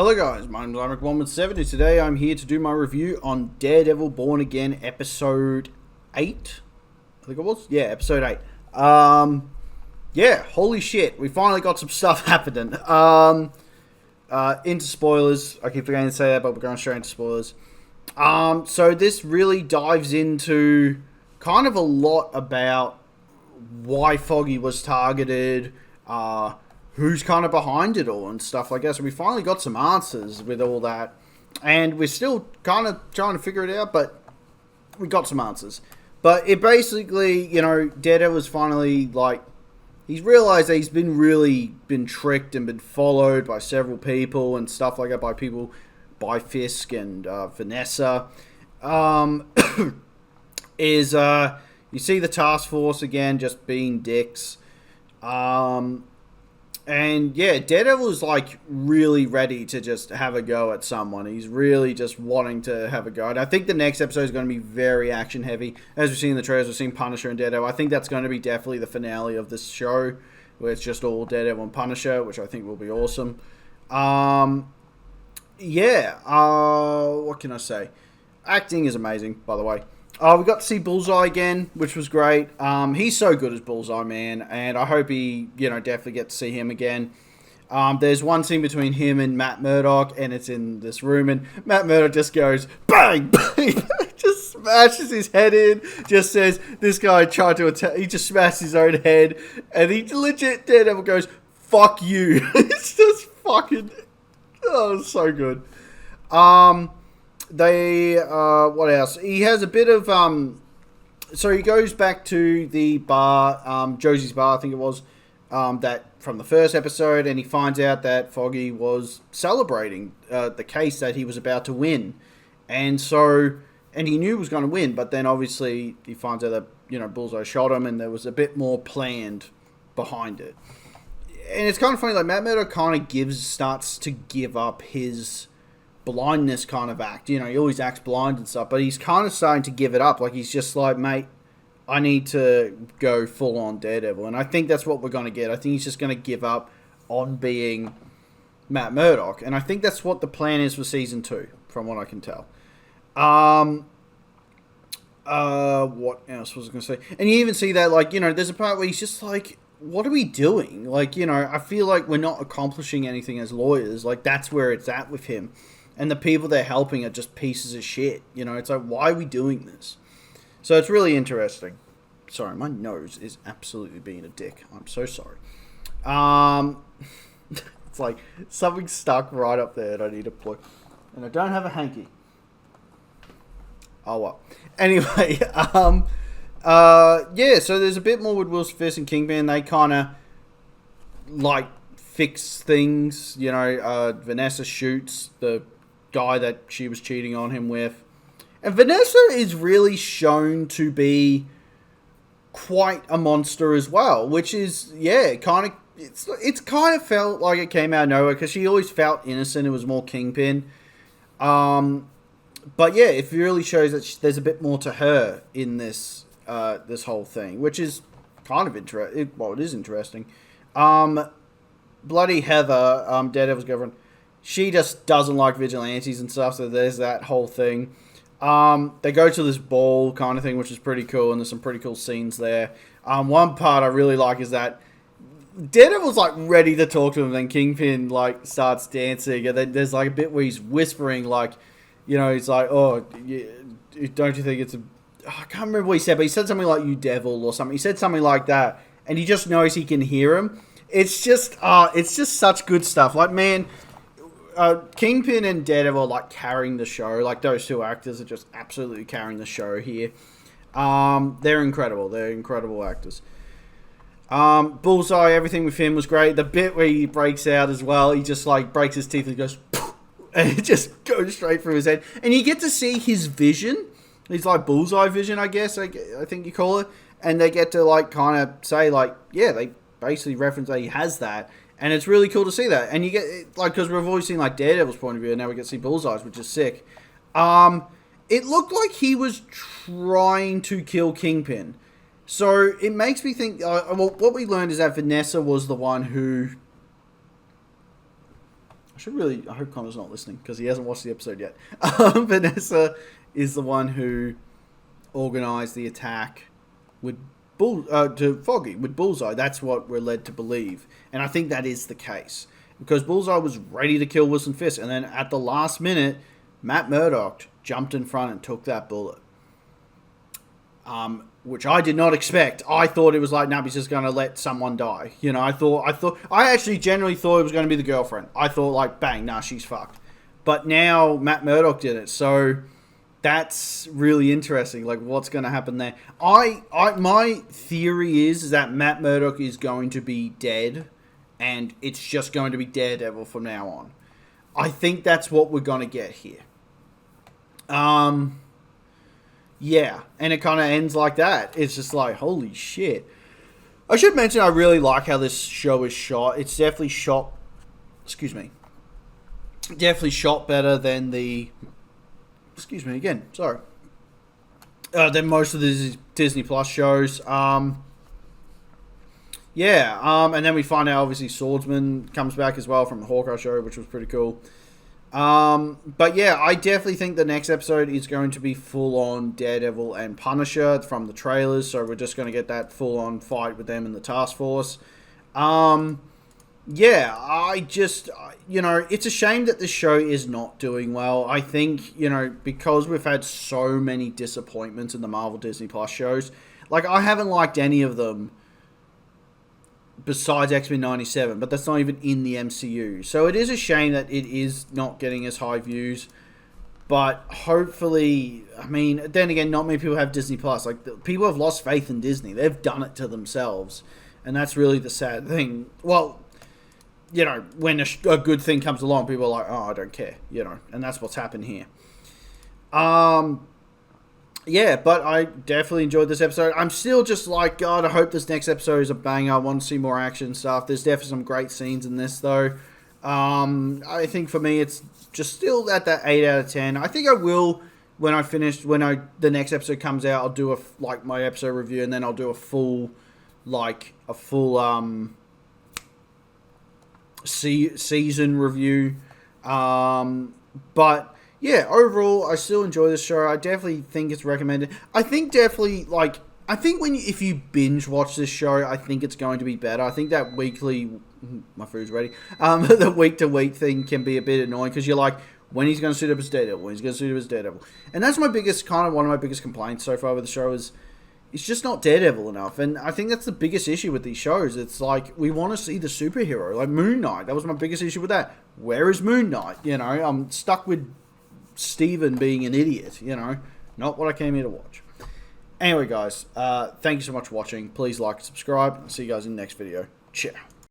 Hello guys, my name is Imric170. Today I'm here to do my review on Daredevil Born Again episode 8. I think it was? Yeah, episode 8. Yeah, holy shit, we finally got some stuff happening. Into spoilers. I keep forgetting to say that, but we're going straight into spoilers. So this really dives into kind of a lot about why Foggy was targeted, who's kind of behind it all and stuff like that. So we finally got some answers with all that. And we're still kind of trying to figure it out, but we got some answers. But it basically, you know, Daredevil's finally, like, he's realized that he's been tricked and been followed by several people and stuff like that, by Fisk and Vanessa. You see the task force again just being dicks. And yeah, Daredevil is like really ready to just have a go at someone. He's really just wanting to have a go. And I think the next episode is going to be very action heavy. As we've seen in the trailers, we've seen Punisher and Daredevil. I think that's going to be definitely the finale of this show, where it's just all Daredevil and Punisher, which I think will be awesome. What can I say? Acting is amazing, by the way. We got to see Bullseye again, which was great. He's so good as Bullseye, man, and I hope he, definitely get to see him again. There's one scene between him and Matt Murdock, and it's in this room, and Matt Murdock just goes, bang, bang, just smashes his head in, just says, this guy tried to attack, he just smashed his own head, and he legit, Daredevil goes, fuck you. It's just fucking, it's so good. What else? He has a bit of, so he goes back to the bar, Josie's bar, I think it was, that from the first episode, and he finds out that Foggy was celebrating, the case that he was about to win. And he knew he was going to win, but then obviously he finds out that, Bullseye shot him, and there was a bit more planned behind it. And it's kind of funny, like, Matt Murdock kind of starts to give up his blindness kind of act. He always acts blind and stuff, but he's kind of starting to give it up. Like, he's just like, mate, I need to go full on Daredevil. And I think that's what we're going to get. I think he's just going to give up on being Matt Murdock. And I think that's what the plan is for season 2, from what I can tell. What else was I going to say? And you even see that, like, there's a part where he's just like, what are we doing? Like, I feel like we're not accomplishing anything as lawyers. Like, that's where it's at with him. And the people they're helping are just pieces of shit. It's like, why are we doing this? So it's really interesting. Sorry, my nose is absolutely being a dick. I'm so sorry. It's like something stuck right up there and I need to plug. And I don't have a hanky. Oh, well. Anyway, so there's a bit more with Will Fisk and Kingpin. They kind of, like, fix things. Vanessa shoots the guy that she was cheating on him with. And Vanessa is really shown to be quite a monster as well, which is, it's kind of felt like it came out of nowhere, because she always felt innocent. It was more Kingpin. But yeah, it really shows that there's a bit more to her in this this whole thing, which is kind of interesting. Well, it is interesting. Bloody Heather, Daredevil's girlfriend, she just doesn't like vigilantes and stuff, so there's that whole thing. They go to this ball kind of thing, which is pretty cool, and there's some pretty cool scenes there. One part I really like is that Daredevil's like ready to talk to him, and then Kingpin like starts dancing, and then there's like a bit where he's whispering, like, he's like, oh, don't you think it's a... I can't remember what he said, but he said something like, you devil, or something. He said something like that, and he just knows he can hear him. It's just such good stuff. Like, man, Kingpin and Daredevil are like carrying the show. Like, those two actors are just absolutely carrying the show here. They're incredible. They're incredible actors. Bullseye, everything with him was great. The bit where he breaks out as well, he just like breaks his teeth and goes, and it just goes straight through his head. And you get to see his vision. He's like Bullseye vision, I guess, I think you call it. And they get to like kind of say like, yeah, they basically reference that he has that. And it's really cool to see that. And you get, like, because we've always seen like Daredevil's point of view, and now we get to see Bullseye's, which is sick. It looked like he was trying to kill Kingpin. So it makes me think, well, what we learned is that Vanessa was the one who I hope Connor's not listening because he hasn't watched the episode yet. Vanessa is the one who organised the attack with to Foggy with Bullseye. That's what we're led to believe, and I think that is the case because Bullseye was ready to kill Wilson Fisk, and then at the last minute, Matt Murdock jumped in front and took that bullet. Which I did not expect. I thought it was like, no, he's just going to let someone die. You know, I actually generally thought it was going to be the girlfriend. I thought like, bang, nah, she's fucked. But now Matt Murdock did it, so that's really interesting. Like, what's going to happen there? My theory is that Matt Murdock is going to be dead, and it's just going to be Daredevil from now on. I think that's what we're going to get here. Yeah, and it kind of ends like that. It's just like, holy shit. I should mention I really like how this show is shot. It's definitely shot... Excuse me. Definitely shot better than the... Excuse me again, sorry. Than most of the Disney Plus shows. And then we find out, obviously, Swordsman comes back as well from the Hawkeye show, which was pretty cool. But yeah, I definitely think the next episode is going to be full-on Daredevil and Punisher from the trailers, so we're just going to get that full-on fight with them in the task force. Yeah, I just, it's a shame that this show is not doing well. I think, because we've had so many disappointments in the Marvel Disney Plus shows, like, I haven't liked any of them besides X-Men 97, but that's not even in the MCU. So it is a shame that it is not getting as high views. But hopefully, I mean, then again, not many people have Disney Plus. Like, people have lost faith in Disney. They've done it to themselves. And that's really the sad thing. Well, when a good thing comes along, people are like, oh, I don't care, and that's what's happened here. Yeah, but I definitely enjoyed this episode. I'm still just like, God, I hope this next episode is a banger. I want to see more action stuff. There's definitely some great scenes in this, though. I think for me, it's just still at that 8 out of 10. I think I will, when the next episode comes out, I'll do my episode review, and then I'll do a full season review. But yeah, overall, I still enjoy this show. I definitely think it's recommended. I think if you binge watch this show, I think it's going to be better. I think that my food's ready. The week to week thing can be a bit annoying because you're like, when he's going to suit up as Daredevil, and that's one of my biggest complaints so far with the show is it's just not Daredevil enough. And I think that's the biggest issue with these shows. It's like, we want to see the superhero, like Moon Knight. That was my biggest issue with that. Where is Moon Knight? I'm stuck with Steven being an idiot, not what I came here to watch. Anyway, guys, thank you so much for watching. Please like and subscribe. I'll see you guys in the next video. Ciao.